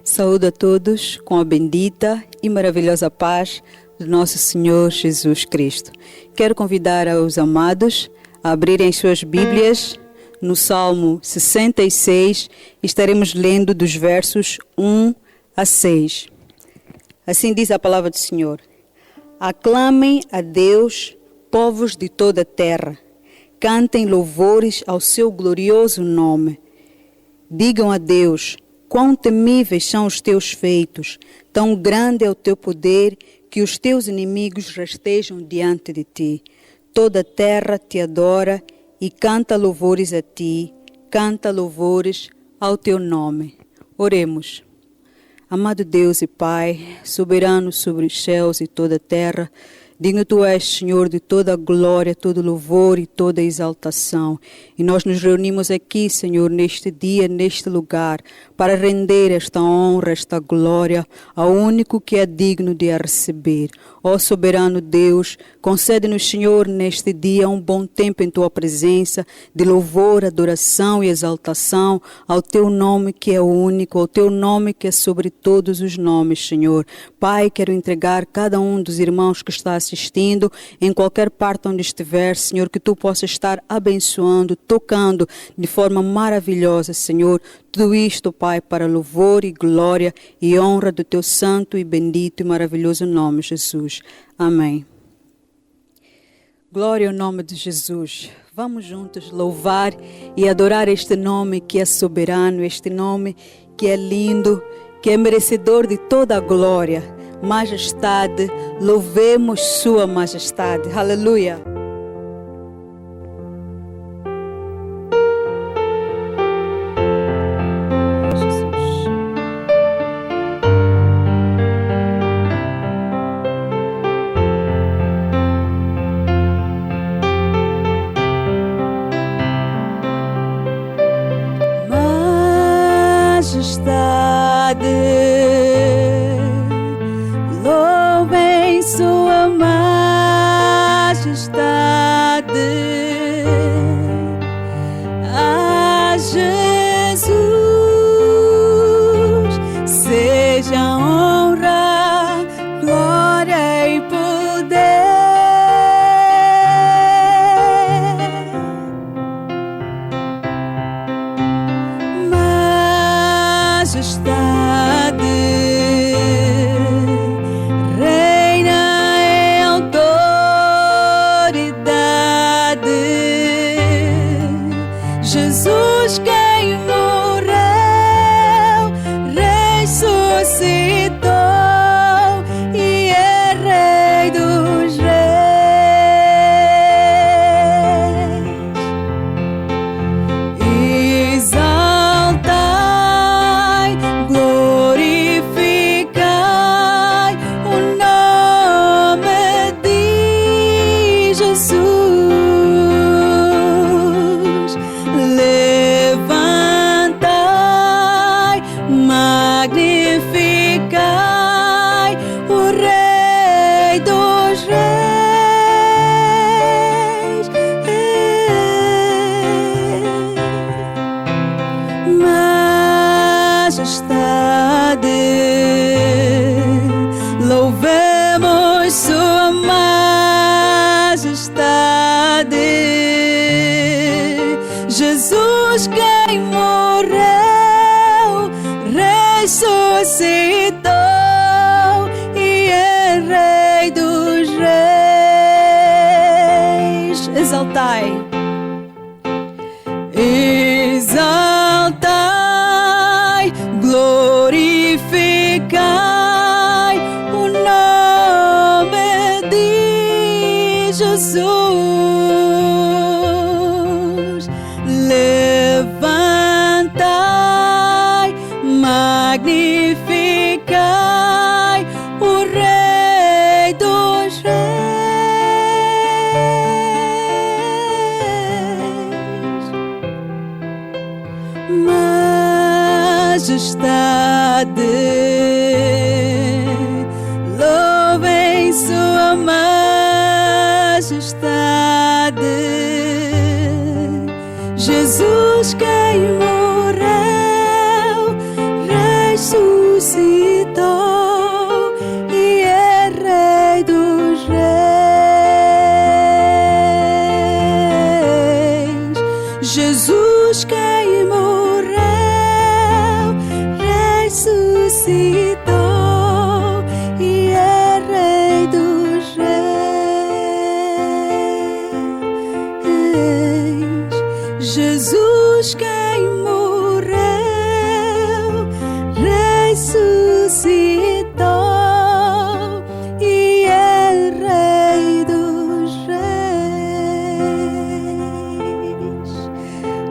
Saúdo a todos com a bendita e maravilhosa paz do nosso Senhor Jesus Cristo. Quero convidar os amados a abrirem suas Bíblias no Salmo 66. Estaremos lendo dos versos 1 a 6. Assim diz a palavra do Senhor. Aclamem a Deus, povos de toda a terra. Cantem louvores ao seu glorioso nome. Digam a Deus, quão temíveis são os teus feitos, tão grande é o teu poder que os teus inimigos rastejam diante de ti. Toda a terra te adora e canta louvores a ti, canta louvores ao teu nome. Oremos. Amado Deus e Pai, soberano sobre os céus e toda a terra, digno Tu és, Senhor, de toda a glória, todo louvor e toda a exaltação. E nós nos reunimos aqui, Senhor, neste dia, neste lugar, para render esta honra, esta glória ao único que é digno de a receber. Ó soberano Deus, concede-nos, Senhor, neste dia um bom tempo em Tua presença, de louvor, adoração e exaltação ao Teu nome que é único, ao Teu nome que é sobre todos os nomes, Senhor. Pai, quero entregar cada um dos irmãos que está assistindo, em qualquer parte onde estiver, Senhor, que Tu possas estar abençoando, tocando de forma maravilhosa, Senhor. Tudo isto, Pai, para louvor e glória e honra do Teu santo e bendito e maravilhoso nome, Jesus. Amém. Glória ao nome de Jesus. Vamos juntos louvar e adorar este nome que é soberano, este nome que é lindo, que é merecedor de toda a glória. Majestade, louvemos Sua majestade. Aleluia. Louvem Sua majestade, a Jesus seja honra, glória e poder. Majestade, reina em autoridade, Jesus quem morreu, ressuscitou e é Rei dos Reis. Exaltai, glorificai o nome de Jesus. Levantai, magnificai o Rei dos Reis. Majestade, louvemos Sua majestade, Jesus quem morreu, ressuscitou e é Rei dos Reis. Exaltai. Exaltai, glorificai o nome de Jesus. Levantai, magnificai o Rei dos Reis. Majestade, louvem Sua majestade, Jesus quem morreu, Jesus quem morreu, ressuscitou e é Rei dos Reis. Jesus quem morreu, ressuscitou e é Rei dos Reis.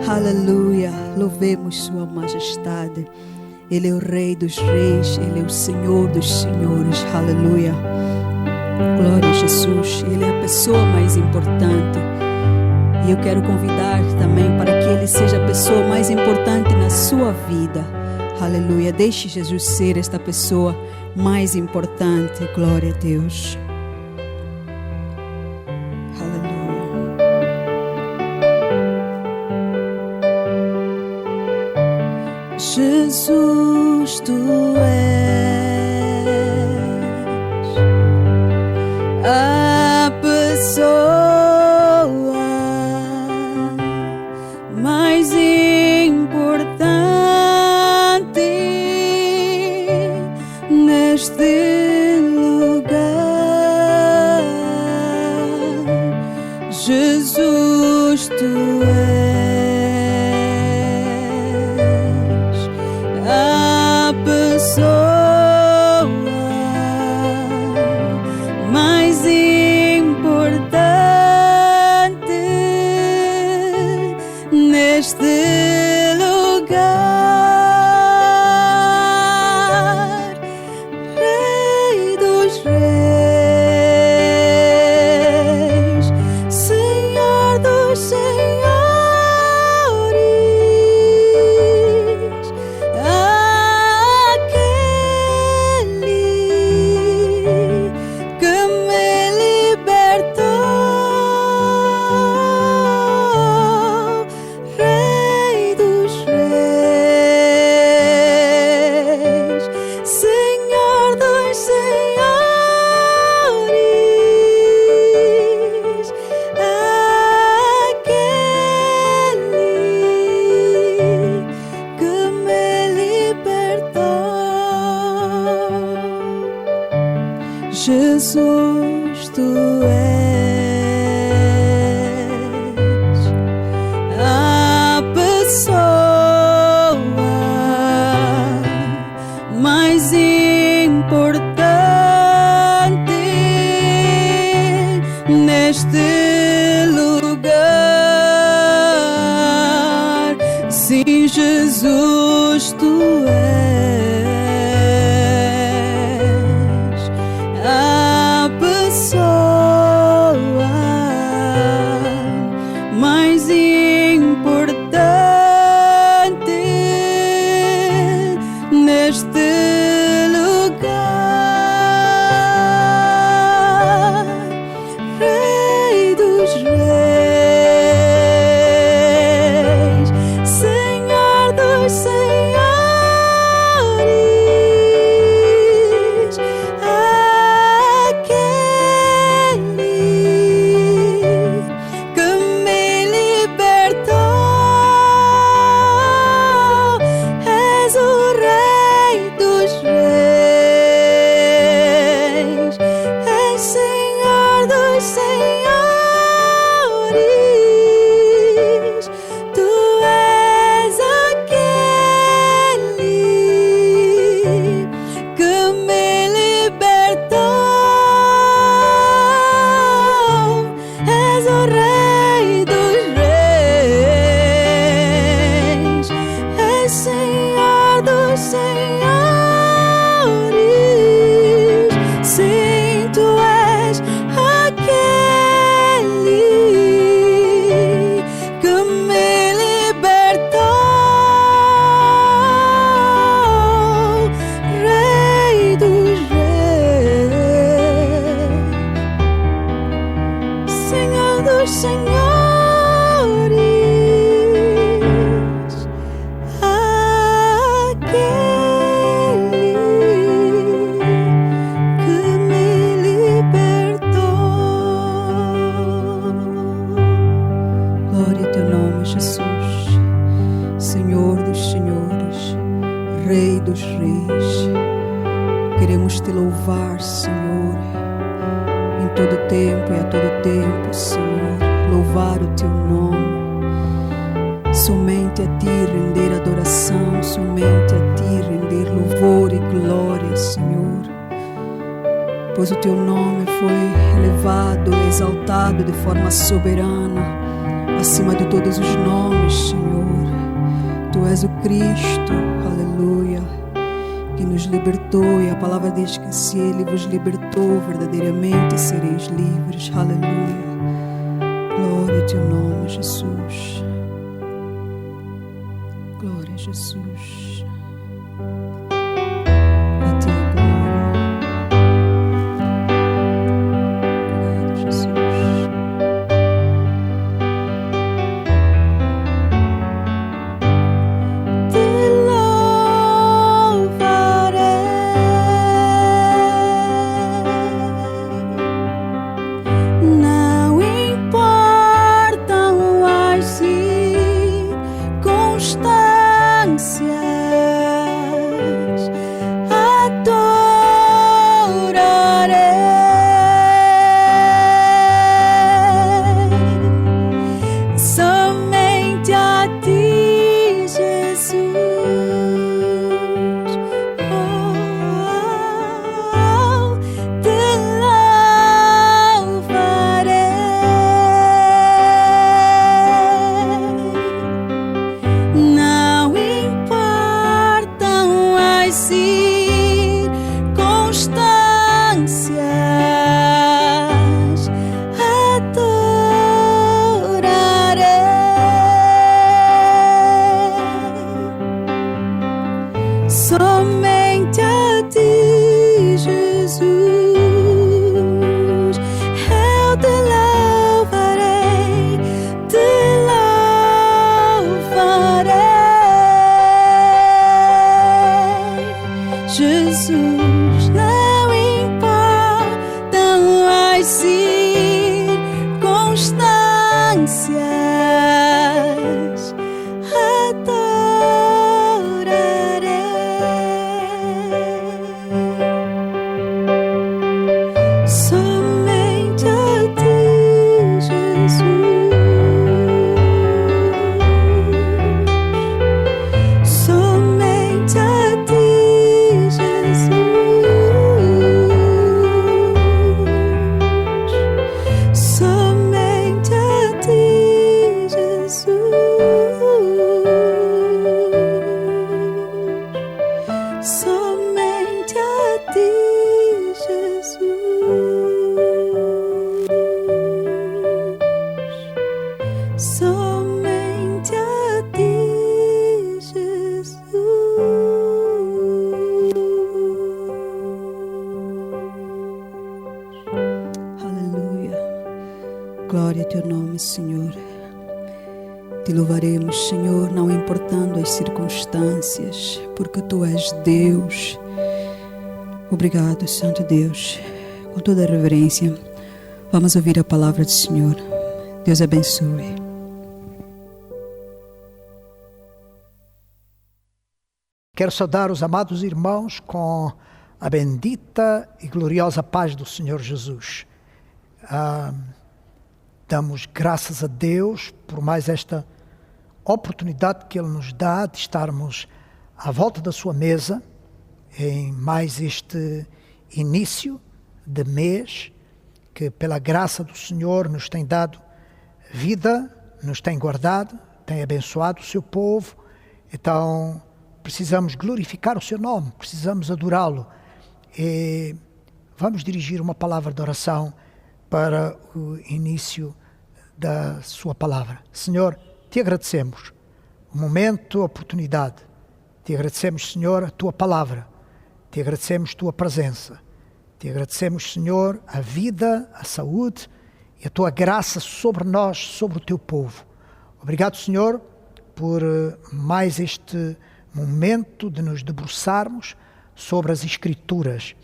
Aleluia, louvemos Sua Majestade. Ele é o Rei dos Reis, Ele é o Senhor dos Senhores. Aleluia, glória a Jesus. Ele é a pessoa mais importante. E eu quero convidar também para que Ele seja a pessoa mais importante na sua vida. Aleluia, deixe Jesus ser esta pessoa mais importante. Glória a Deus. Jesus, tu és a pessoa mais importante neste lugar. Jesus, tu és a pessoa mais importante neste lugar. Rei dos Reis, Senhor dos Senhores, Jesus, tu és a pessoa mais importante neste lugar. Sim, Jesus, tu és a pessoa mais importante neste lugar. Rei dos Reis, Senhor dos Senhores, aquele que me libertou. És o Rei dos Reis, és Senhor dos Senhores, tu és aquele que me libertou. És o Rei dos Reis, és Senhor dos Senhores. Sim, tu és aquele que me libertou. Rei dos Reis, Senhor dos Senhores, aquele que me libertou. Glória ao teu nome, Jesus. te louvar, Senhor, em todo tempo e a todo tempo, Senhor, louvar o teu nome. Somente a ti render adoração, somente a ti render louvor e glória, Senhor. Pois o teu nome foi elevado, exaltado de forma soberana, acima de todos os nomes, Senhor. Tu és o Cristo, aleluia, que nos libertou, e a palavra diz que se Ele vos libertou, verdadeiramente sereis livres, aleluia. Glória ao teu nome, Jesus. Glória a Jesus. A ti a glória. Obrigado, Jesus. Glória ao teu nome, Senhor. Te louvaremos, Senhor, não importando as circunstâncias, porque tu és Deus. Obrigado, Santo Deus. Com toda a reverência, vamos ouvir a palavra do Senhor. Deus abençoe. Quero saudar os amados irmãos com a bendita e gloriosa paz do Senhor Jesus. Damos graças a Deus por mais esta oportunidade que Ele nos dá de estarmos à volta da sua mesa em mais este início de mês que pela graça do Senhor nos tem dado vida, nos tem guardado, tem abençoado o seu povo. Então precisamos glorificar o seu nome, precisamos adorá-lo. E vamos dirigir uma palavra de oração para o início da sua palavra. Senhor, te agradecemos o momento, a oportunidade. Te agradecemos, Senhor, a tua palavra. Te agradecemos a tua presença. Te agradecemos, Senhor, a vida, a saúde e a tua graça sobre nós, sobre o teu povo. Obrigado, Senhor, por mais este momento de nos debruçarmos sobre as Escrituras.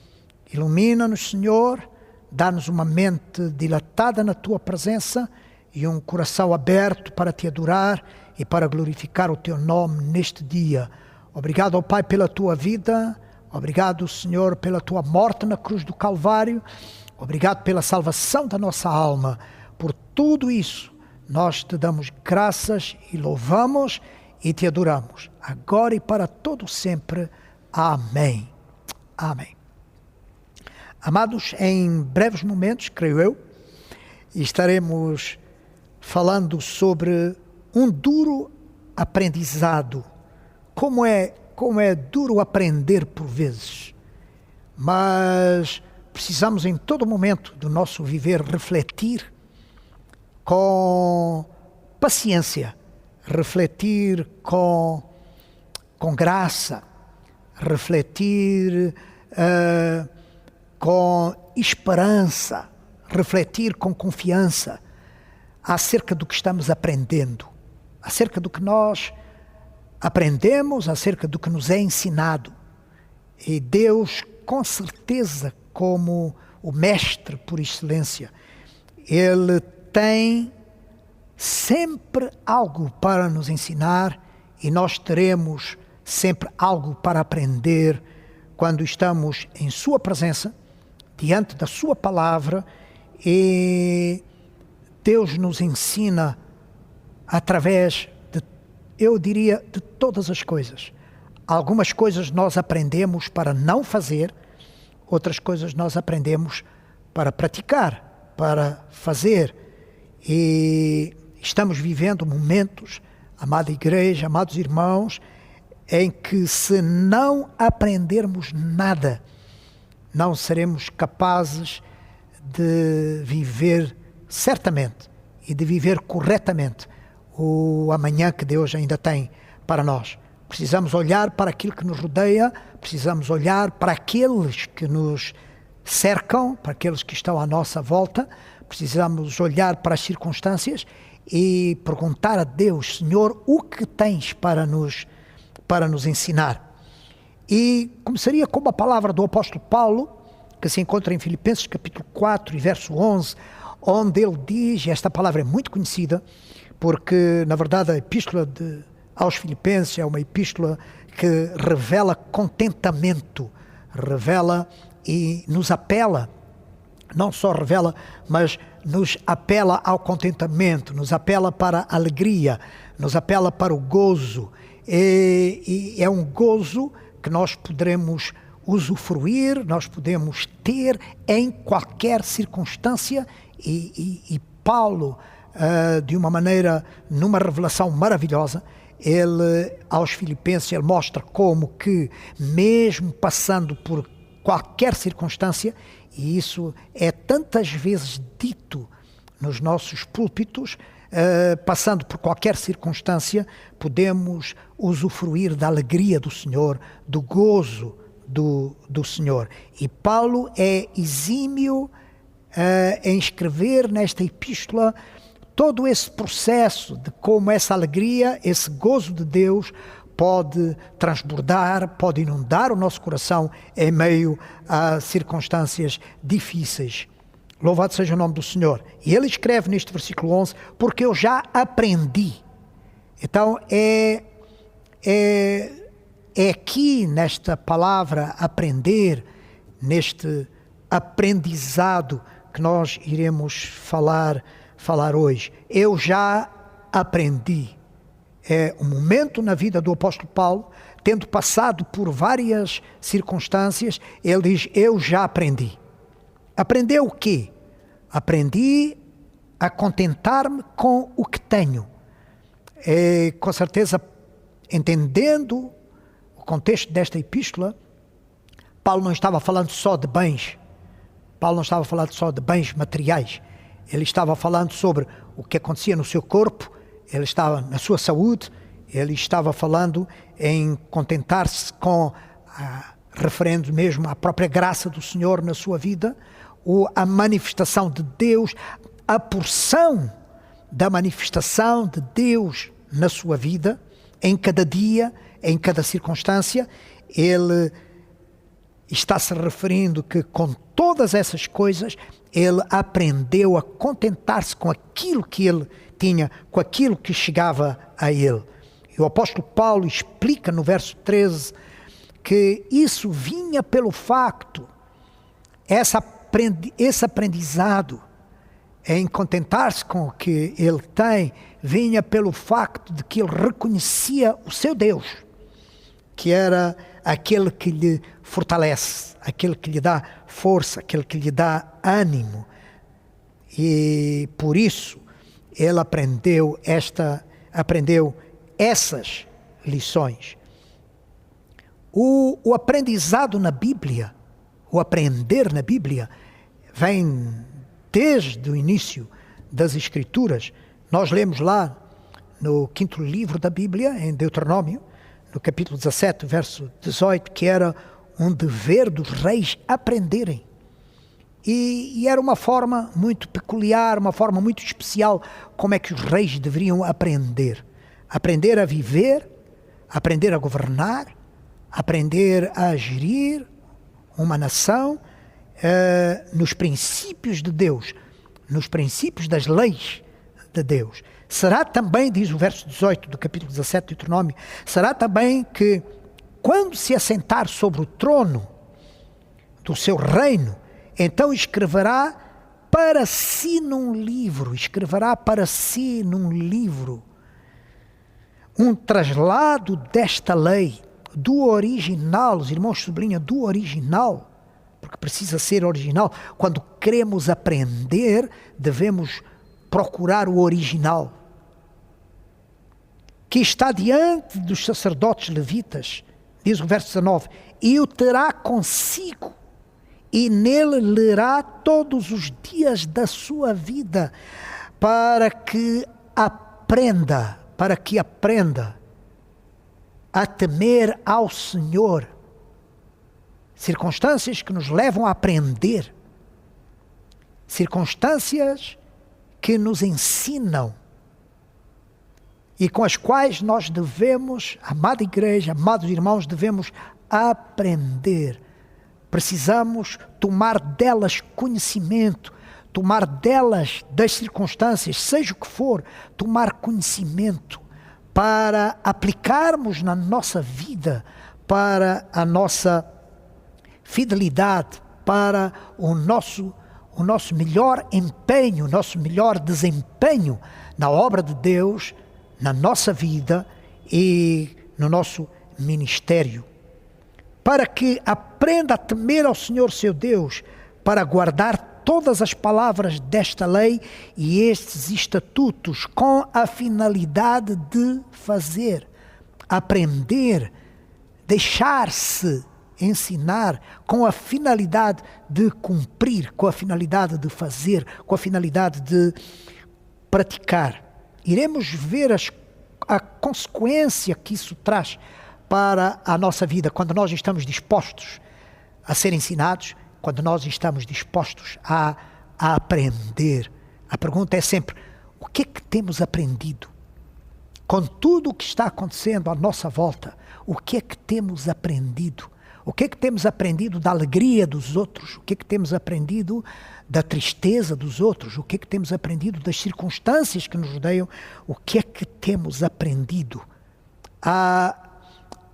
Ilumina-nos, Senhor, dá-nos uma mente dilatada na tua presença e um coração aberto para te adorar e para glorificar o teu nome neste dia. Obrigado, ó Pai, pela tua vida, Obrigado, Senhor, pela tua morte na cruz do Calvário. Obrigado pela salvação da nossa alma. Por tudo isso, nós te damos graças e louvamos e te adoramos, agora e para todo sempre. Amém. Amém. Amados, em breves momentos, creio eu, estaremos falando sobre um duro aprendizado. Como é duro aprender por vezes, mas precisamos em todo momento do nosso viver refletir com paciência, refletir com graça, refletir com esperança, refletir com confiança acerca do que estamos aprendendo, acerca do que nós aprendemos, acerca do que nos é ensinado. E Deus, com certeza, como o mestre por excelência, Ele tem sempre algo para nos ensinar e nós teremos sempre algo para aprender quando estamos em Sua presença, diante da Sua palavra, e Deus nos ensina através de, eu diria, de todas as coisas. Algumas coisas nós aprendemos para não fazer, outras coisas nós aprendemos para praticar, para fazer. E estamos vivendo momentos, amada igreja, amados irmãos, em que se não aprendermos nada, não seremos capazes de viver certamente e de viver corretamente o amanhã que Deus ainda tem para nós. Precisamos olhar para aquilo que nos rodeia, precisamos olhar para aqueles que nos cercam, para aqueles que estão à nossa volta, precisamos olhar para as circunstâncias e perguntar a Deus: Senhor, o que tens para nos ensinar? E começaria com uma palavra do apóstolo Paulo, que se encontra em Filipenses capítulo 4 e verso 11, onde ele diz, e esta palavra é muito conhecida, porque na verdade a epístola aos Filipenses é uma epístola que revela contentamento, revela e nos apela, não só revela, mas nos apela ao contentamento, nos apela para a alegria, nos apela para o gozo, e é um gozo que nós poderemos usufruir, nós podemos ter em qualquer circunstância, e Paulo, de uma maneira, numa revelação maravilhosa, ele, aos Filipenses, ele mostra como que, mesmo passando por qualquer circunstância, e isso é tantas vezes dito nos nossos púlpitos, passando por qualquer circunstância, podemos usufruir da alegria do Senhor, do gozo do Senhor. E Paulo é exímio em escrever nesta epístola todo esse processo de como essa alegria, esse gozo de Deus pode transbordar, pode inundar o nosso coração em meio a circunstâncias difíceis. Louvado seja o nome do Senhor. E ele escreve neste versículo 11, porque eu já aprendi. Então é aqui nesta palavra aprender, neste aprendizado que nós iremos falar hoje. Eu já aprendi. É um momento na vida do apóstolo Paulo, tendo passado por várias circunstâncias, ele diz: eu já aprendi. Aprendeu o quê? Aprendi a contentar-me com o que tenho. Com certeza, entendendo o contexto desta epístola, Paulo não estava falando só de bens. Paulo não estava falando só de bens materiais. Ele estava falando sobre o que acontecia no seu corpo, ele estava na sua saúde, ele estava falando em contentar-se com, referendo mesmo à própria graça do Senhor na sua vida, a manifestação de Deus, a porção da manifestação de Deus na sua vida, em cada dia, em cada circunstância. Ele está se referindo que com todas essas coisas, ele aprendeu a contentar-se com aquilo que ele tinha, com aquilo que chegava a ele. E o apóstolo Paulo explica no verso 13 que isso vinha pelo facto, esse aprendizado em contentar-se com o que ele tem, vinha pelo facto de que ele reconhecia o seu Deus, que era aquele que lhe fortalece, aquele que lhe dá força, aquele que lhe dá ânimo. E por isso ele aprendeu essas lições. O aprendizado na Bíblia, o aprender na Bíblia, vem desde o início das Escrituras. Nós lemos lá no 5º livro da Bíblia, em Deuteronômio, no capítulo 17, verso 18, que era um dever dos reis aprenderem. E era uma forma muito peculiar, uma forma muito especial, como é que os reis deveriam aprender. Aprender a viver, aprender a governar, aprender a gerir uma nação nos princípios de Deus, nos princípios das leis de Deus. Será também, diz o verso 18 do capítulo 17 de Deuteronômio, será também que quando se assentar sobre o trono do seu reino, então escreverá para si num livro, um traslado desta lei, do original. Os irmãos sublinham do original, porque precisa ser original. Quando queremos aprender, devemos procurar o original, que está diante dos sacerdotes levitas, diz o verso 19, e o terá consigo, e nele lerá todos os dias da sua vida, para que aprenda a temer ao Senhor. Circunstâncias que nos levam a aprender, circunstâncias que nos ensinam e com as quais nós devemos, amada igreja, amados irmãos, devemos aprender. Precisamos tomar delas conhecimento, tomar delas, das circunstâncias, seja o que for, tomar conhecimento para aplicarmos na nossa vida, para a nossa fidelidade, para o nosso melhor empenho, o nosso melhor desempenho na obra de Deus, na nossa vida e no nosso ministério. Para que aprenda a temer ao Senhor seu Deus, para guardar todas as palavras desta lei e estes estatutos com a finalidade de fazer, aprender, deixar-se ensinar com a finalidade de cumprir, com a finalidade de fazer, com a finalidade de praticar. Iremos ver a consequência que isso traz para a nossa vida, quando nós estamos dispostos a ser ensinados, quando nós estamos dispostos a aprender. A pergunta é sempre, o que é que temos aprendido? Com tudo o que está acontecendo à nossa volta, o que é que temos aprendido? O que é que temos aprendido da alegria dos outros? O que é que temos aprendido da tristeza dos outros? O que é que temos aprendido das circunstâncias que nos rodeiam? O que é que temos aprendido?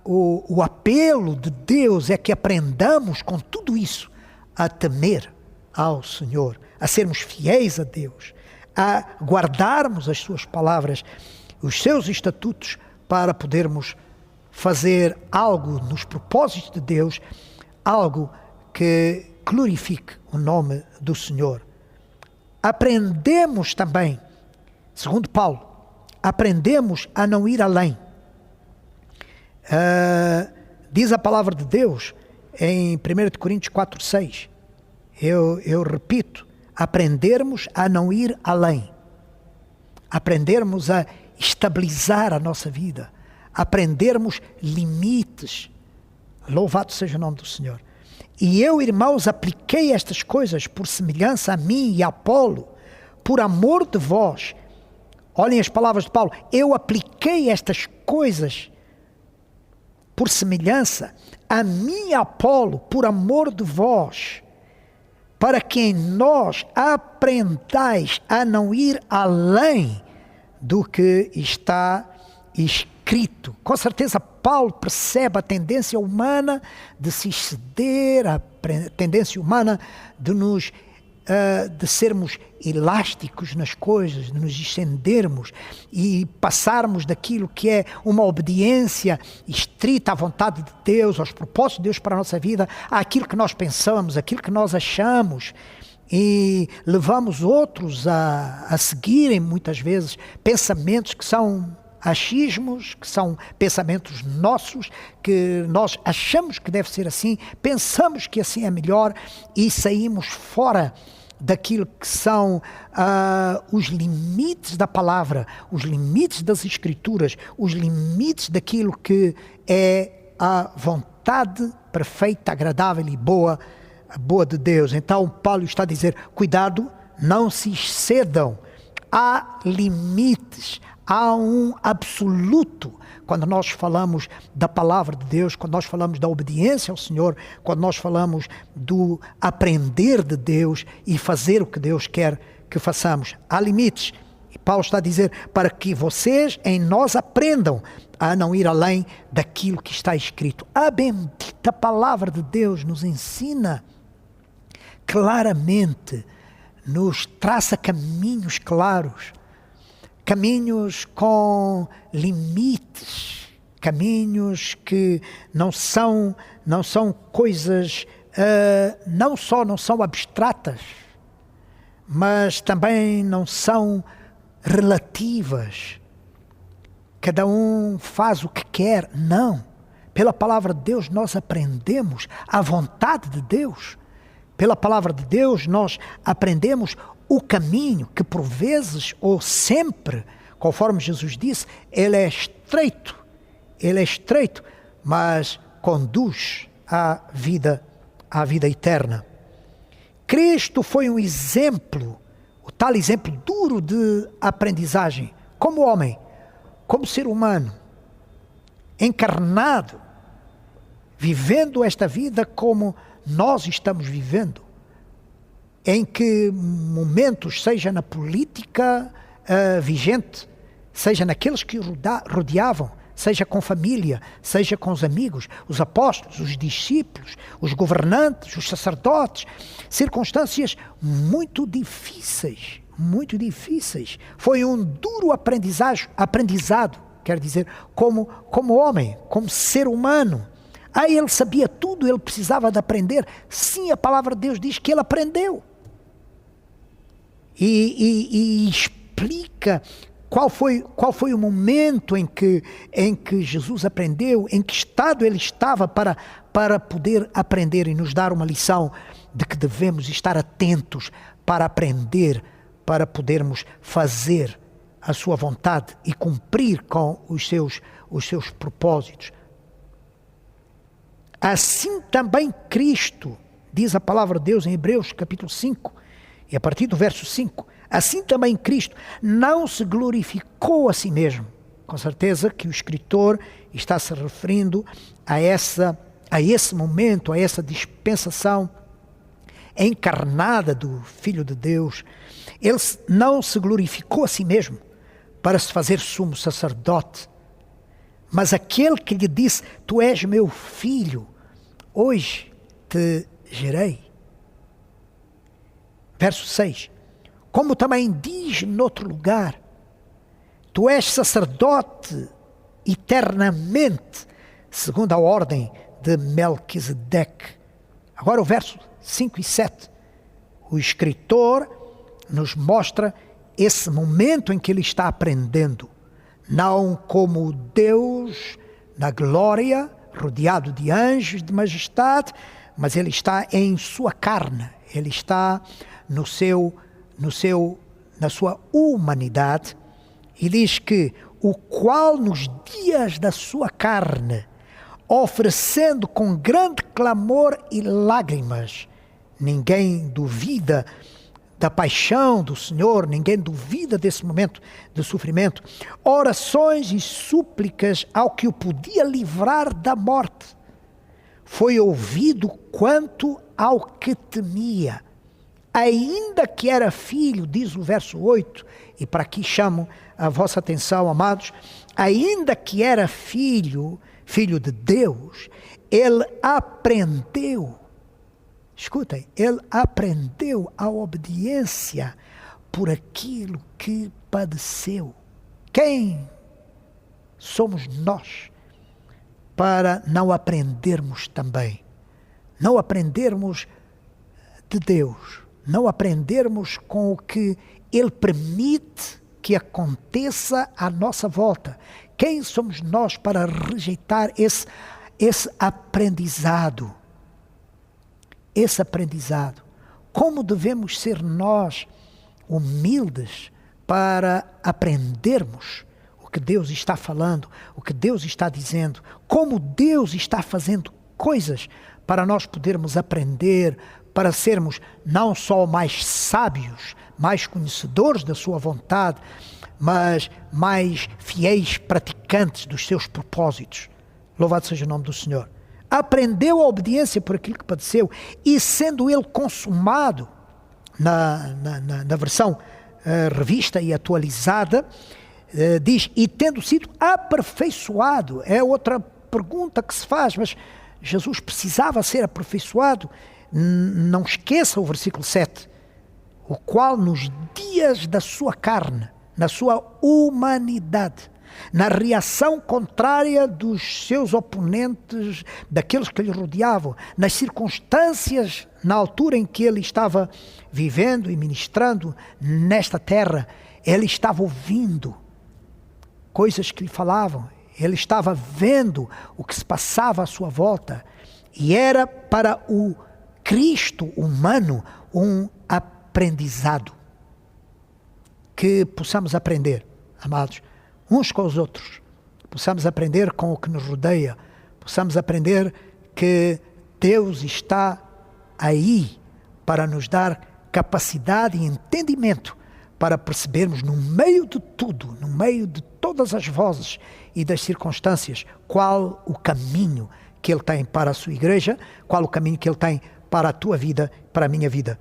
O apelo de Deus é que aprendamos com tudo isso a temer ao Senhor, a sermos fiéis a Deus, a guardarmos as suas palavras, os seus estatutos, para podermos fazer algo nos propósitos de Deus, algo que glorifique o nome do Senhor. Aprendemos também, segundo Paulo, aprendemos a não ir além. Diz a palavra de Deus em 1 Coríntios 4:6, eu repito, aprendermos a não ir além, aprendermos a estabilizar a nossa vida, aprendermos limites. Louvado seja o nome do Senhor. E eu, irmãos, apliquei estas coisas por semelhança a mim e a Apolo, por amor de vós. Olhem as palavras de Paulo. Eu apliquei estas coisas por semelhança a mim e a Apolo, por amor de vós, para que em nós aprendais a não ir além do que está escrito. Com certeza Paulo percebe a tendência humana de se exceder, a tendência humana de sermos elásticos nas coisas, de nos estendermos e passarmos daquilo que é uma obediência estrita à vontade de Deus, aos propósitos de Deus para a nossa vida, àquilo que nós pensamos, àquilo que nós achamos, e levamos outros a seguirem muitas vezes pensamentos que são achismos, que são pensamentos nossos, que nós achamos que deve ser assim, pensamos que assim é melhor e saímos fora daquilo que são os limites da palavra, os limites das Escrituras, os limites daquilo que é a vontade perfeita, agradável e boa de Deus. Então Paulo está a dizer, cuidado, não se excedam, há limites, há um absoluto quando nós falamos da palavra de Deus, quando nós falamos da obediência ao Senhor, quando nós falamos do aprender de Deus e fazer o que Deus quer que façamos. Há limites. E Paulo está a dizer, para que vocês em nós aprendam a não ir além daquilo que está escrito. A bendita palavra de Deus nos ensina claramente, nos traça caminhos claros, caminhos com limites, caminhos que não são coisas, não são abstratas, mas também não são relativas. Cada um faz o que quer. Não. Pela palavra de Deus nós aprendemos a vontade de Deus. Pela palavra de Deus nós aprendemos o caminho que por vezes ou sempre, conforme Jesus disse, ele é estreito, mas conduz à vida eterna. Cristo foi um exemplo, o tal exemplo duro de aprendizagem, como homem, como ser humano, encarnado, vivendo esta vida como nós estamos vivendo, em que momentos, seja na política vigente, seja naqueles que rodeavam, seja com família, seja com os amigos, os apóstolos, os discípulos, os governantes, os sacerdotes, circunstâncias muito difíceis. Foi um duro aprendizado, quer dizer, como homem, como ser humano. Ele sabia tudo, ele precisava de aprender. Sim, a palavra de Deus diz que ele aprendeu. E explica qual foi o momento em que Jesus aprendeu, em que estado ele estava para poder aprender e nos dar uma lição de que devemos estar atentos para aprender, para podermos fazer a sua vontade e cumprir com os seus propósitos. Assim também Cristo, diz a palavra de Deus em Hebreus capítulo 5, e a partir do verso 5, assim também Cristo não se glorificou a si mesmo. Com certeza que o escritor está se referindo a esse momento, a essa dispensação encarnada do Filho de Deus. Ele não se glorificou a si mesmo para se fazer sumo sacerdote, mas aquele que lhe disse, tu és meu filho, hoje te gerei. Verso 6, como também diz noutro lugar, tu és sacerdote eternamente, segundo a ordem de Melquisedeque. Agora o verso 5 e 7, o escritor nos mostra esse momento em que ele está aprendendo, não como Deus na glória, rodeado de anjos de majestade, mas ele está em sua carne, ele está na sua humanidade, e diz que o qual nos dias da sua carne, oferecendo com grande clamor e lágrimas, ninguém duvida da paixão do Senhor, ninguém duvida desse momento de sofrimento, orações e súplicas ao que o podia livrar da morte, foi ouvido quanto ao que temia. ainda que era filho, diz o verso 8, e para aqui chamo a vossa atenção, amados, ainda que era filho de Deus, ele aprendeu, escutem, ele aprendeu a obediência por aquilo que padeceu. Quem somos nós para não aprendermos também? Não aprendermos de Deus, não aprendermos com o que Ele permite que aconteça à nossa volta. Quem somos nós para rejeitar esse aprendizado? Esse aprendizado. Como devemos ser nós humildes para aprendermos o que Deus está falando, o que Deus está dizendo, como Deus está fazendo coisas para nós podermos aprender, para sermos não só mais sábios, mais conhecedores da sua vontade, mas mais fiéis praticantes dos seus propósitos. Louvado seja o nome do Senhor. Aprendeu a obediência por aquilo que padeceu, e sendo ele consumado, na versão revista e atualizada, diz, e tendo sido aperfeiçoado. É outra pergunta que se faz, mas Jesus precisava ser aperfeiçoado. Não esqueça o versículo 7, o qual nos dias da sua carne, na sua humanidade, na reação contrária dos seus oponentes, daqueles que lhe rodeavam, nas circunstâncias, na altura em que ele estava vivendo e ministrando nesta terra, ele estava ouvindo coisas que lhe falavam, ele estava vendo o que se passava à sua volta, e era para o Cristo humano um aprendizado. Que possamos aprender, amados, uns com os outros, possamos aprender com o que nos rodeia, possamos aprender que Deus está aí para nos dar capacidade e entendimento para percebermos no meio de tudo, no meio de todas as vozes e das circunstâncias, qual o caminho que Ele tem para a sua igreja, qual o caminho que Ele tem para a tua vida, para a minha vida.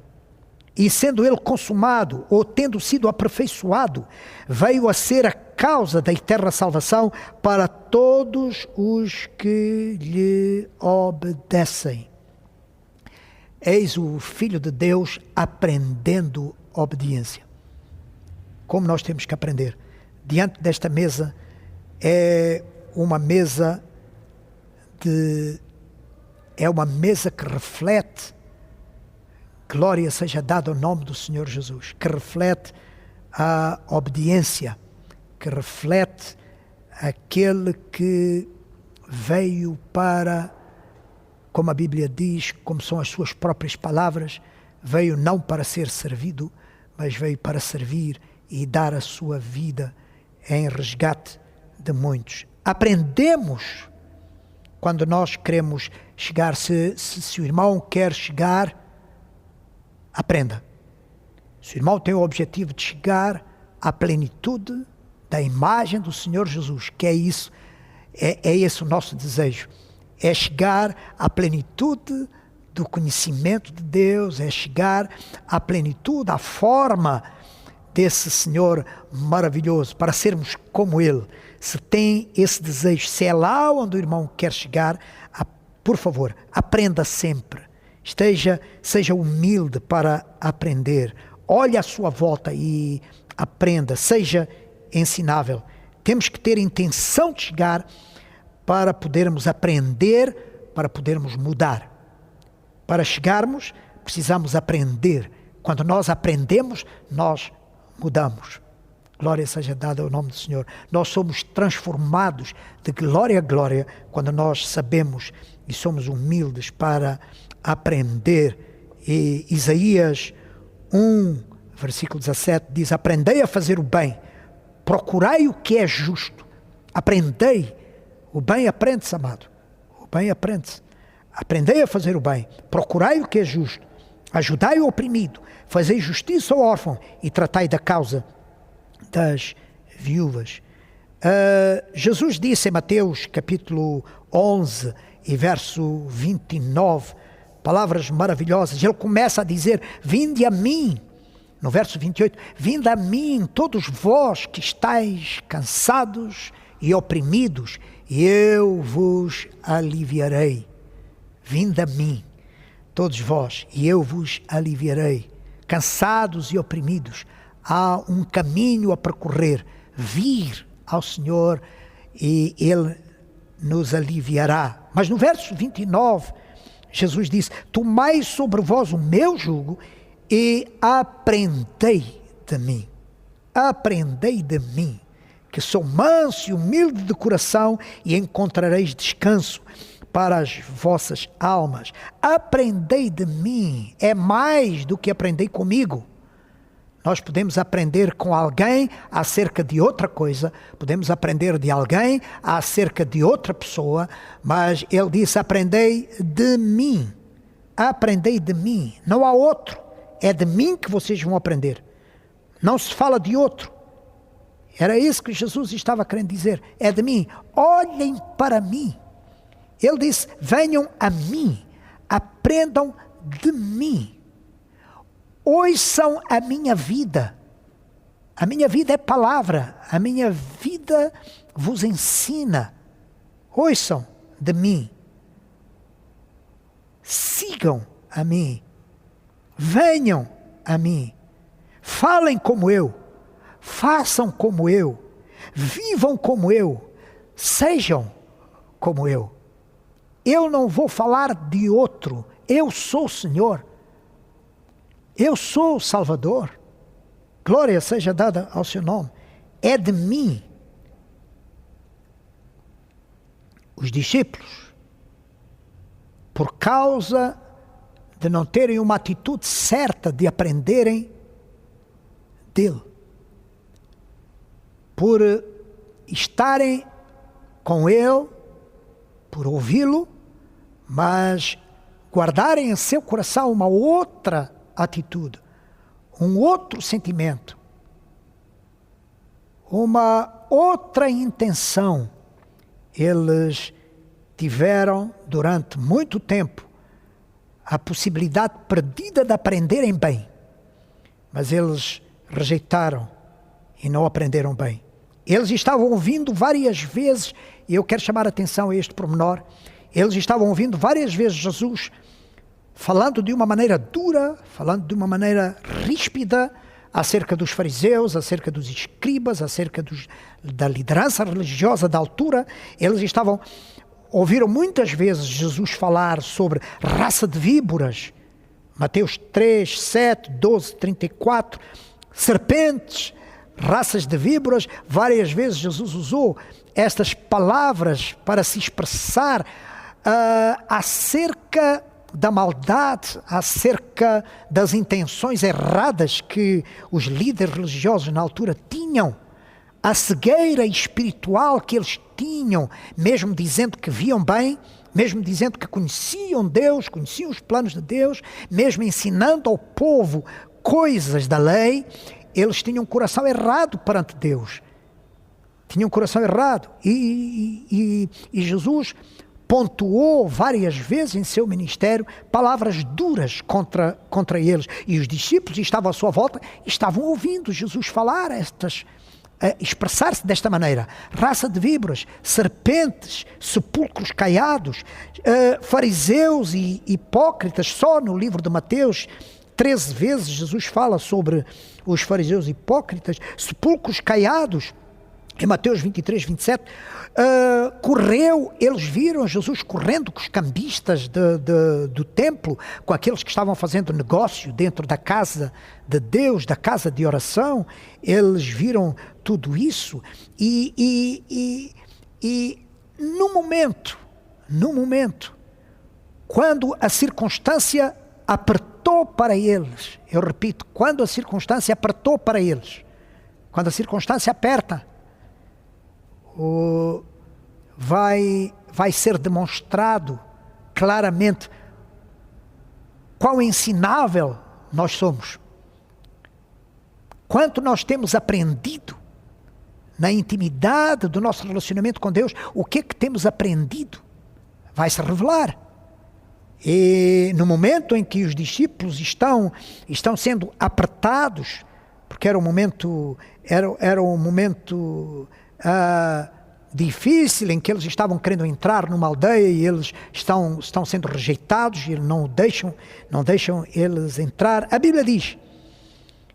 E sendo ele consumado, ou tendo sido aperfeiçoado, veio a ser a causa da eterna salvação para todos os que lhe obedecem. Eis o Filho de Deus aprendendo obediência. Como nós temos que aprender? Diante desta mesa, é uma mesa que reflete, glória seja dada ao nome do Senhor Jesus, que reflete a obediência, que reflete aquele que veio para, como a Bíblia diz, como são as suas próprias palavras, veio não para ser servido, mas veio para servir e dar a sua vida em resgate de muitos. Aprendemos quando nós queremos chegar, se o irmão quer chegar, aprenda. Se o irmão tem o objetivo de chegar à plenitude da imagem do Senhor Jesus, que é isso, é esse o nosso desejo, é chegar à plenitude do conhecimento de Deus, é chegar à plenitude, à forma desse Senhor maravilhoso, para sermos como Ele. Se tem esse desejo, se é lá onde o irmão quer chegar, por favor, aprenda sempre. Seja humilde para aprender. Olhe à sua volta e aprenda. Seja ensinável. Temos que ter intenção de chegar para podermos aprender, para podermos mudar. Para chegarmos, precisamos aprender. Quando nós aprendemos, nós mudamos. Glória seja dada ao nome do Senhor. Nós somos transformados de glória a glória quando nós sabemos e somos humildes para aprender. E Isaías 1, versículo 17 diz: aprendei a fazer o bem, procurai o que é justo. Aprendei. O bem aprende-se, amado. O bem aprende-se. Aprendei a fazer o bem, procurai o que é justo, ajudai o oprimido, fazei justiça ao órfão e tratai da causa das viúvas. Jesus disse em Mateus capítulo 11 e verso 29, palavras maravilhosas. Ele começa a dizer: vinde a mim. No verso 28, vinde a mim, todos vós que estáis cansados e oprimidos, e eu vos aliviarei. Vinde a mim, todos vós, e eu vos aliviarei. Cansados e oprimidos, há um caminho a percorrer. Vir ao Senhor e Ele nos aliviará. Mas no verso 29, Jesus disse: tomai sobre vós o meu jugo e aprendei de mim. Aprendei de mim, que sou manso e humilde de coração, e encontrareis descanso para as vossas almas. Aprendei de mim é mais do que aprendei comigo. Nós podemos aprender com alguém acerca de outra coisa, podemos aprender de alguém acerca de outra pessoa, mas ele disse: aprendei de mim. Aprendei de mim. Não há outro. É de mim que vocês vão aprender. Não se fala de outro. Era isso que Jesus estava querendo dizer. É de mim. Olhem para mim. Ele disse: venham a mim. Aprendam de mim. Ouçam a minha vida. A minha vida é palavra. A minha vida vos ensina. Ouçam de mim. Sigam a mim. Venham a mim. Falem como eu. Façam como eu. Vivam como eu. Sejam como eu. Eu não vou falar de outro. Eu sou o Senhor. Eu sou o Salvador. Glória seja dada ao seu nome. É de mim. Os discípulos, por causa de não terem uma atitude certa de aprenderem dele, por estarem com ele, por ouvi-lo, mas guardarem em seu coração uma outra atitude, um outro sentimento, uma outra intenção, eles tiveram durante muito tempo a possibilidade perdida de aprenderem bem, mas eles rejeitaram e não aprenderam bem. Eles estavam ouvindo várias vezes, e eu quero chamar a atenção a este pormenor, eles estavam ouvindo várias vezes Jesus falando de uma maneira dura, falando de uma maneira ríspida, acerca dos fariseus, acerca dos escribas, acerca da liderança religiosa da altura. Eles ouviram muitas vezes Jesus falar sobre raça de víboras, Mateus 3, 7, 12, 34, serpentes, raças de víboras. Várias vezes Jesus usou estas palavras para se expressar acerca da maldade, acerca das intenções erradas que os líderes religiosos na altura tinham, a cegueira espiritual que eles tinham, mesmo dizendo que viam bem, mesmo dizendo que conheciam Deus, conheciam os planos de Deus, mesmo ensinando ao povo coisas da lei, eles tinham um coração errado perante Deus. Tinham um coração errado. E Jesus pontuou várias vezes em seu ministério palavras duras contra eles. E os discípulos estavam à sua volta, estavam ouvindo Jesus falar expressar-se desta maneira: raça de víboras, serpentes, sepulcros caiados, fariseus e hipócritas. Só no livro de Mateus 13 vezes Jesus fala sobre os fariseus hipócritas, sepulcros caiados. Em Mateus 23, 27, eles viram Jesus correndo com os cambistas do templo, com aqueles que estavam fazendo negócio dentro da casa de Deus, da casa de oração. Eles viram tudo isso e no momento, quando a circunstância apertou para eles, eu repito, quando a circunstância apertou para eles, quando a circunstância aperta, vai ser demonstrado claramente quão ensinável nós somos, quanto nós temos aprendido na intimidade do nosso relacionamento com Deus. O que é que temos aprendido vai se revelar. E no momento em que os discípulos estão sendo apertados, porque era um momento difícil em que eles estavam querendo entrar numa aldeia e eles estão sendo rejeitados e não deixam eles entrar. A Bíblia diz,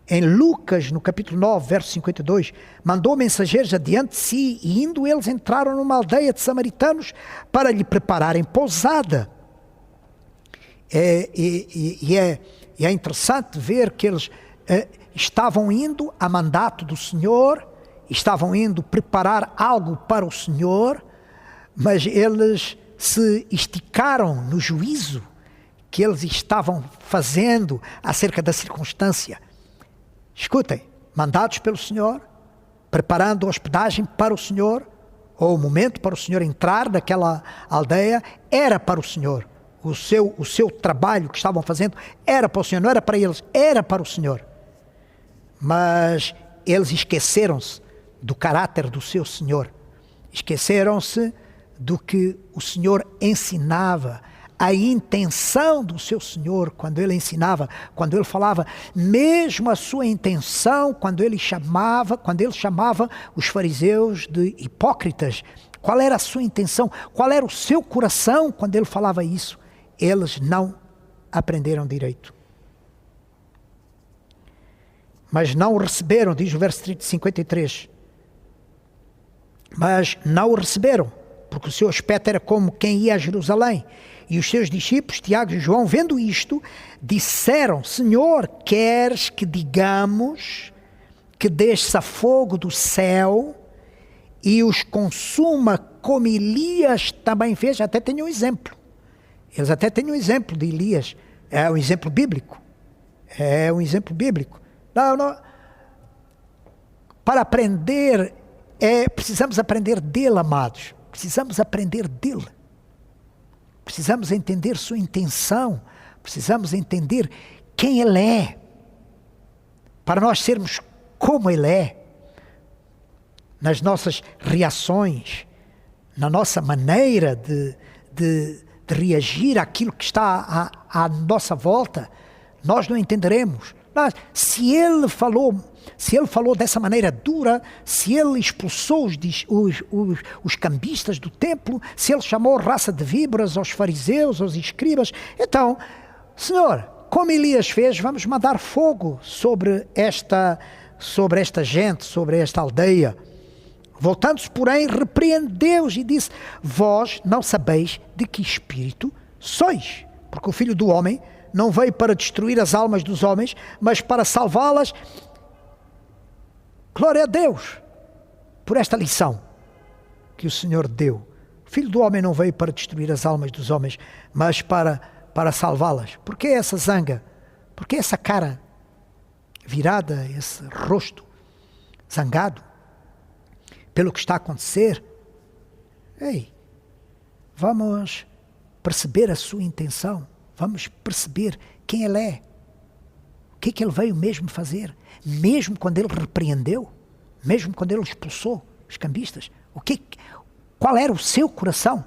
em Lucas, no capítulo 9, verso 52, mandou mensageiros adiante de si e indo eles entraram numa aldeia de samaritanos para lhe prepararem pousada. E é interessante ver que eles estavam indo a mandato do Senhor, estavam indo preparar algo para o Senhor, mas eles se esticaram no juízo que eles estavam fazendo acerca da circunstância. Escutem, mandados pelo Senhor, preparando hospedagem para o Senhor, ou o momento para o Senhor entrar naquela aldeia, era para o Senhor. O seu trabalho que estavam fazendo era para o Senhor, não era para eles, era para o Senhor. Mas eles esqueceram-se do caráter do seu Senhor. Esqueceram-se do que o Senhor ensinava, a intenção do seu Senhor quando ele ensinava, quando ele falava, mesmo a sua intenção quando ele chamava os fariseus de hipócritas. Qual era a sua intenção? Qual era o seu coração quando ele falava isso? Eles não aprenderam direito. Mas não o receberam, diz o verso 53. Mas não o receberam, porque o seu aspecto era como quem ia a Jerusalém. E os seus discípulos, Tiago e João, vendo isto, disseram, Senhor, queres que digamos que desça fogo do céu e os consuma como Elias também fez? Até tem um exemplo. Eles até têm um exemplo de Elias. É um exemplo bíblico. É um exemplo bíblico. Não. Para aprender, precisamos aprender dele, amados. Precisamos aprender dele. Precisamos entender sua intenção. Precisamos entender quem ele é. Para nós sermos como ele é. Nas nossas reações. Na nossa maneira de reagir àquilo que está à nossa volta. Nós não entenderemos. Mas se ele falou dessa maneira dura, se ele expulsou os cambistas do templo, se ele chamou raça de víboras aos fariseus, aos escribas, então, Senhor, como Elias fez, vamos mandar fogo sobre esta gente, sobre esta aldeia. Voltando-se, porém, repreendeu-os e disse, vós não sabeis de que espírito sois, porque o Filho do Homem não veio para destruir as almas dos homens, mas para salvá-las. Glória a Deus por esta lição que o Senhor deu. O Filho do Homem não veio para destruir as almas dos homens, mas para salvá-las. Por que essa zanga? Por que essa cara virada, esse rosto zangado pelo que está a acontecer? Ei, vamos perceber a sua intenção. Vamos perceber quem ele é. O que ele veio mesmo fazer. Mesmo quando ele repreendeu. Mesmo quando ele expulsou os cambistas. Qual era o seu coração?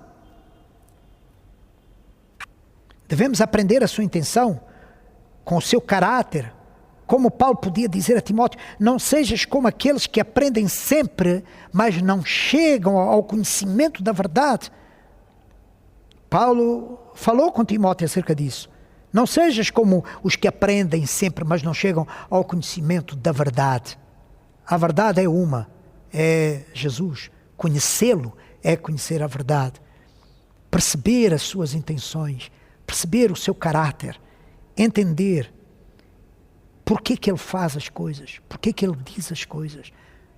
Devemos aprender a sua intenção. Com o seu caráter. Como Paulo podia dizer a Timóteo. Não sejas como aqueles que aprendem sempre. Mas não chegam ao conhecimento da verdade. Paulo falou com Timóteo acerca disso. Não sejas como os que aprendem sempre, mas não chegam ao conhecimento da verdade. A verdade é uma, é Jesus. Conhecê-lo é conhecer a verdade. Perceber as suas intenções, perceber o seu caráter, entender por que ele faz as coisas, por que ele diz as coisas.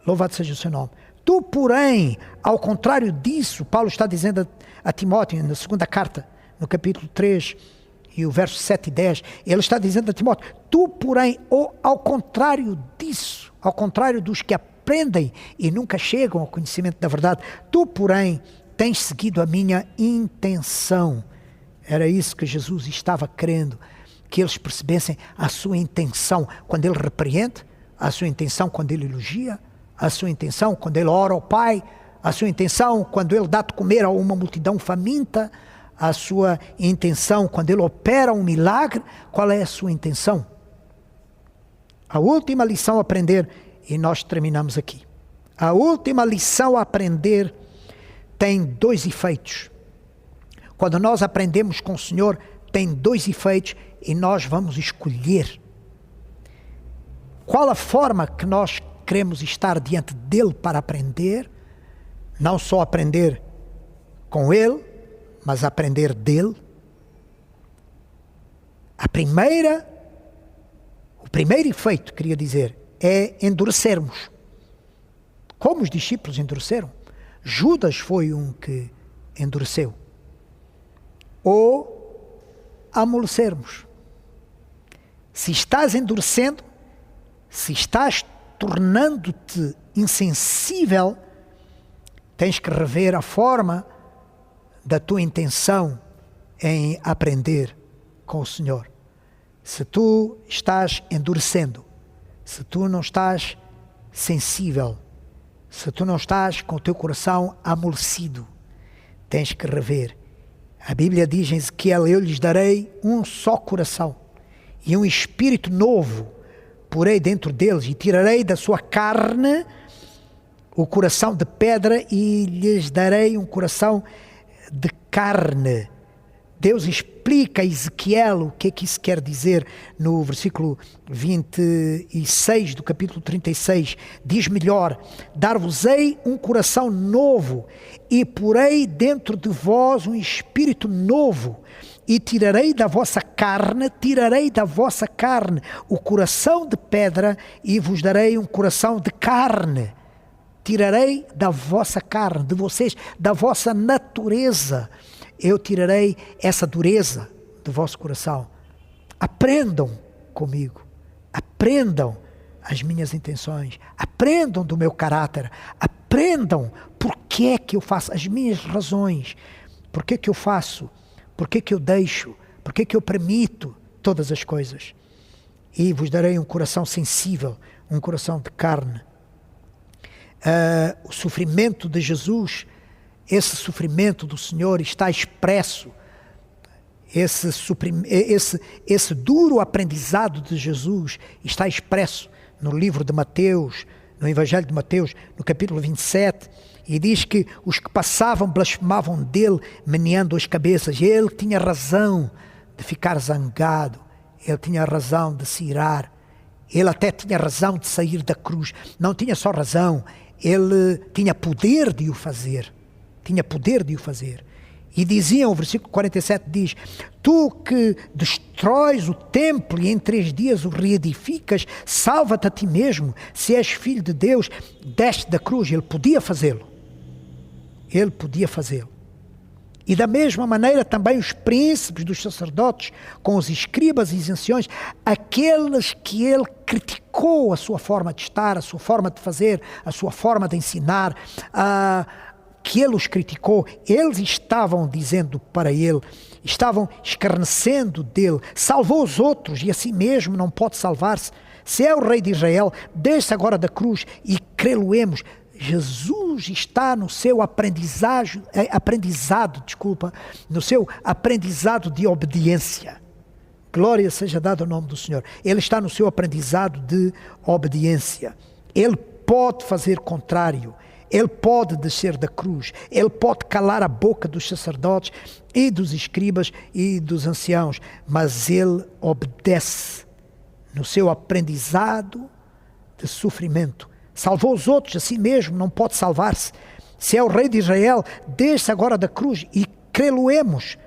Louvado seja o seu nome. Tu, porém, ao contrário disso, Paulo está dizendo a Timóteo, na segunda carta, no capítulo 3, e o verso 7 e 10, ele está dizendo a Timóteo, tu, porém, ao contrário disso, ao contrário dos que aprendem e nunca chegam ao conhecimento da verdade, tu, porém, tens seguido a minha intenção. Era isso que Jesus estava querendo, que eles percebessem a sua intenção quando ele repreende, a sua intenção quando ele elogia, a sua intenção quando ele ora ao Pai, a sua intenção quando ele dá de comer a uma multidão faminta, a sua intenção. Quando Ele opera um milagre, qual é a sua intenção? A última lição a aprender, e nós terminamos aqui. A última lição a aprender tem 2 efeitos. Quando nós aprendemos com o Senhor, tem 2 efeitos e nós vamos escolher qual a forma que nós queremos estar diante dEle para aprender, não só aprender com Ele, mas aprender dEle. O primeiro efeito, queria dizer, é endurecermos. Como os discípulos endureceram. Judas foi um que endureceu. Ou amolecermos. Se estás endurecendo, se estás tornando-te insensível, tens que rever a forma da tua intenção em aprender com o Senhor. Se tu estás endurecendo, se tu não estás sensível, se tu não estás com o teu coração amolecido, tens que rever. A Bíblia diz em Ezequiel: eu lhes darei um só coração e um espírito novo porei dentro deles, e tirarei da sua carne o coração de pedra e lhes darei um coração de carne. Deus explica a Ezequiel o que é que isso quer dizer no versículo 26 do capítulo 36. Diz melhor: dar-vos-ei um coração novo e porei dentro de vós um espírito novo e tirarei da vossa carne o coração de pedra e vos darei um coração de carne. Tirarei da vossa carne, de vocês, da vossa natureza. Eu tirarei essa dureza do vosso coração. Aprendam comigo. Aprendam as minhas intenções. Aprendam do meu caráter. Aprendam por que é que eu faço, as minhas razões. Por que é que eu faço? Por que é que eu deixo? Por que é que eu permito todas as coisas? E vos darei um coração sensível, um coração de carne. O sofrimento de Jesus, esse sofrimento do Senhor está expresso, esse duro aprendizado de Jesus está expresso no livro de Mateus, no Evangelho de Mateus, no capítulo 27, e diz que os que passavam blasfemavam dele, meneando as cabeças. Ele tinha razão de ficar zangado, ele tinha razão de se irar, ele até tinha razão de sair da cruz. Não tinha só razão, ele tinha poder de o fazer. Tinha poder de o fazer. E diziam, o versículo 47 diz: tu que destróis o templo e em 3 dias o reedificas, salva-te a ti mesmo. Se és filho de Deus, desce da cruz. Ele podia fazê-lo. Ele podia fazê-lo. E da mesma maneira também os príncipes dos sacerdotes, com os escribas e os anciões, aqueles que ele criticou a sua forma de estar, a sua forma de fazer, a sua forma de ensinar, que ele os criticou, eles estavam dizendo para ele, estavam escarnecendo dele: salvou os outros e a si mesmo não pode salvar-se. Se é o rei de Israel, desce agora da cruz e crê-lo-emos. Jesus está no seu aprendizado, no seu aprendizado de obediência. Glória seja dada ao nome do Senhor. Ele está no seu aprendizado de obediência. Ele pode fazer contrário. Ele pode descer da cruz. Ele pode calar a boca dos sacerdotes e dos escribas e dos anciãos. Mas ele obedece no seu aprendizado de sofrimento. Salvou os outros, a si mesmo não pode salvar-se. Se é o rei de Israel, desce agora da cruz e crê-lo-emos.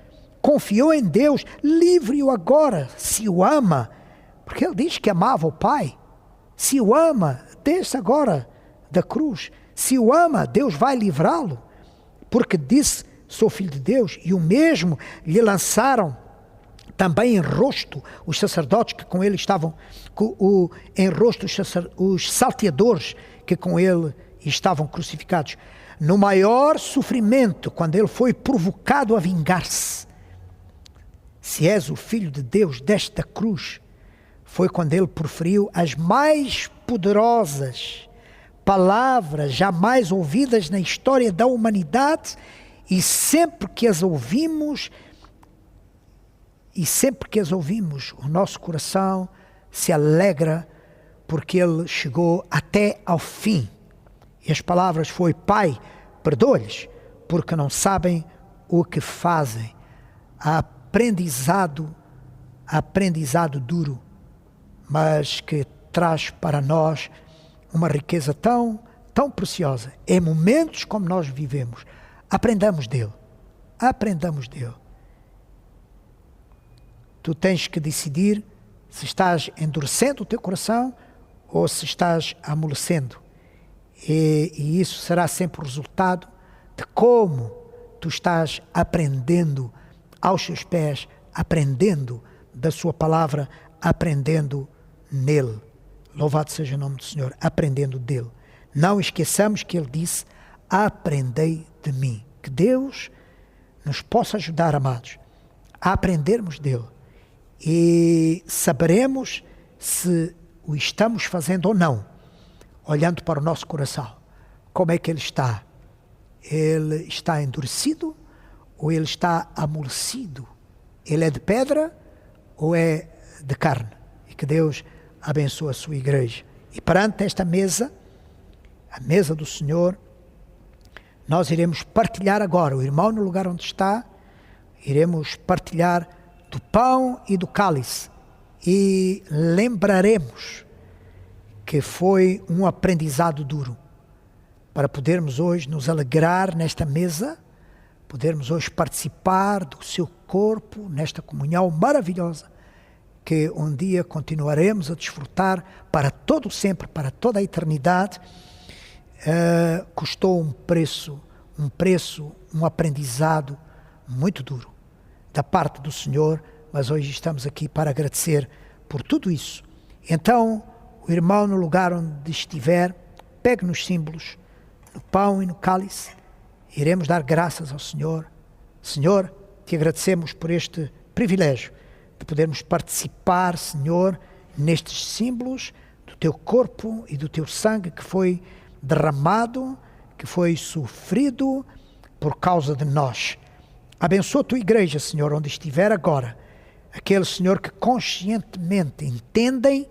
Confiou em Deus, livre-o agora, se o ama. Porque ele diz que amava o Pai. Se o ama, desce agora da cruz. Se o ama, Deus vai livrá-lo. Porque disse: sou filho de Deus. E o mesmo lhe lançaram também em rosto os sacerdotes que com ele estavam, em rosto os salteadores que com ele estavam crucificados. No maior sofrimento, quando ele foi provocado a vingar-se: se és o Filho de Deus, desce da cruz, foi quando ele proferiu as mais poderosas palavras jamais ouvidas na história da humanidade E sempre que as ouvimos, o nosso coração se alegra porque ele chegou até ao fim. E as palavras foi: Pai, perdoa-lhes, porque não sabem o que fazem. Aprendizado duro, mas que traz para nós uma riqueza tão preciosa. Em momentos como nós vivemos, aprendamos dele. Tu tens que decidir se estás endurecendo o teu coração ou se estás amolecendo. E isso será sempre o resultado de como tu estás aprendendo aos seus pés, aprendendo da sua palavra, aprendendo nele. Louvado seja o nome do Senhor, aprendendo dele. Não esqueçamos que ele disse: aprendei de mim. Que Deus nos possa ajudar, amados, a aprendermos dele. E saberemos se o estamos fazendo ou não, olhando para o nosso coração. Como é que ele está? Ele está endurecido ou ele está amolecido? Ele é de pedra ou é de carne? E que Deus abençoe a sua igreja. E perante esta mesa, a mesa do Senhor, nós iremos partilhar agora, o irmão no lugar onde está, iremos partilhar do pão e do cálice. E lembraremos que foi um aprendizado duro para podermos hoje nos alegrar nesta mesa, podermos hoje participar do seu corpo, nesta comunhão maravilhosa, que um dia continuaremos a desfrutar para todo sempre, para toda a eternidade. Custou um preço, um aprendizado muito duro da parte do Senhor, mas hoje estamos aqui para agradecer por tudo isso. Então, o irmão no lugar onde estiver, pegue nos símbolos, no pão e no cálice, iremos dar graças ao Senhor. Senhor, te agradecemos por este privilégio de podermos participar, Senhor, nestes símbolos do teu corpo e do teu sangue que foi derramado, que foi sofrido por causa de nós. Abençoa a tua igreja, Senhor, onde estiver agora. Aqueles, Senhor, que conscientemente entendem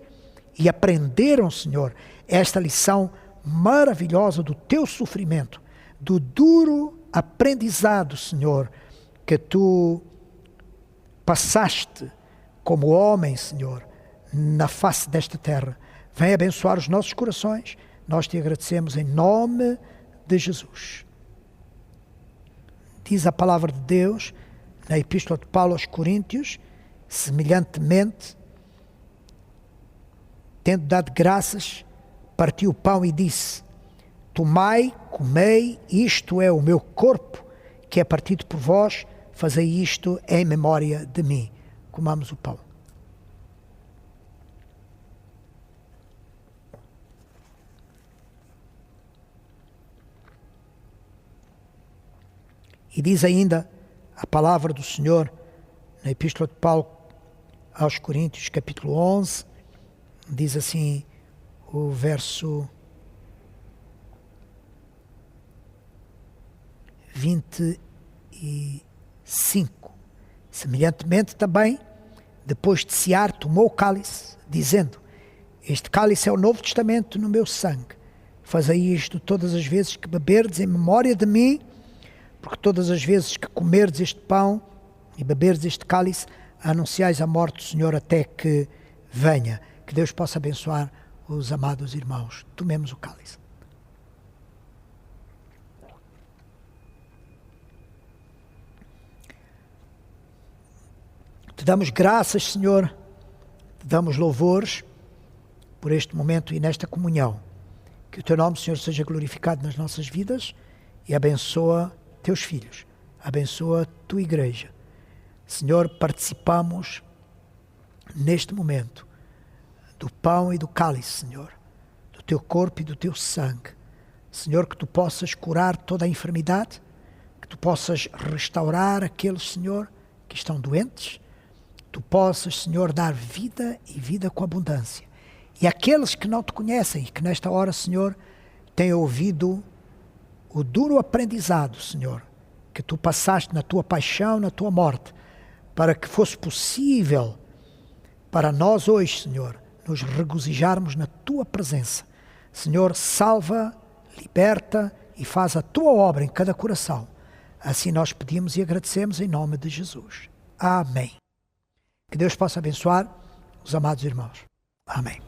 e aprenderam, Senhor, esta lição maravilhosa do teu sofrimento, do duro aprendizado, Senhor, que tu passaste como homem, Senhor, na face desta terra. Vem abençoar os nossos corações. Nós te agradecemos em nome de Jesus. Diz a palavra de Deus na Epístola de Paulo aos Coríntios: semelhantemente, tendo dado graças, partiu o pão e disse: tomai, comei, isto é o meu corpo, que é partido por vós, fazei isto em memória de mim. Comamos o pão. E diz ainda a palavra do Senhor na Epístola de Paulo aos Coríntios, capítulo 11, diz assim o verso 25. Semelhantemente também, depois de cear, tomou o cálice, dizendo: este cálice é o Novo Testamento no meu sangue. Fazei isto todas as vezes que beberdes em memória de mim, porque todas as vezes que comerdes este pão e beberdes este cálice, anunciais a morte do Senhor até que venha. Que Deus possa abençoar os amados irmãos. Tomemos o cálice. Te damos graças, Senhor, te damos louvores por este momento e nesta comunhão. Que o teu nome, Senhor, seja glorificado nas nossas vidas e abençoa teus filhos, abençoa a tua igreja. Senhor, participamos neste momento do pão e do cálice, Senhor, do teu corpo e do teu sangue. Senhor, que tu possas curar toda a enfermidade, que tu possas restaurar aqueles, Senhor, que estão doentes, tu possas, Senhor, dar vida e vida com abundância. E aqueles que não te conhecem e que nesta hora, Senhor, têm ouvido o duro aprendizado, Senhor, que tu passaste na tua paixão, na tua morte, para que fosse possível para nós hoje, Senhor, nos regozijarmos na tua presença. Senhor, salva, liberta e faz a tua obra em cada coração. Assim nós pedimos e agradecemos em nome de Jesus. Amém. Que Deus possa abençoar os amados irmãos. Amém.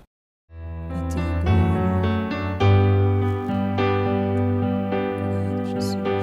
A ti, glória. Obrigado, Jesus.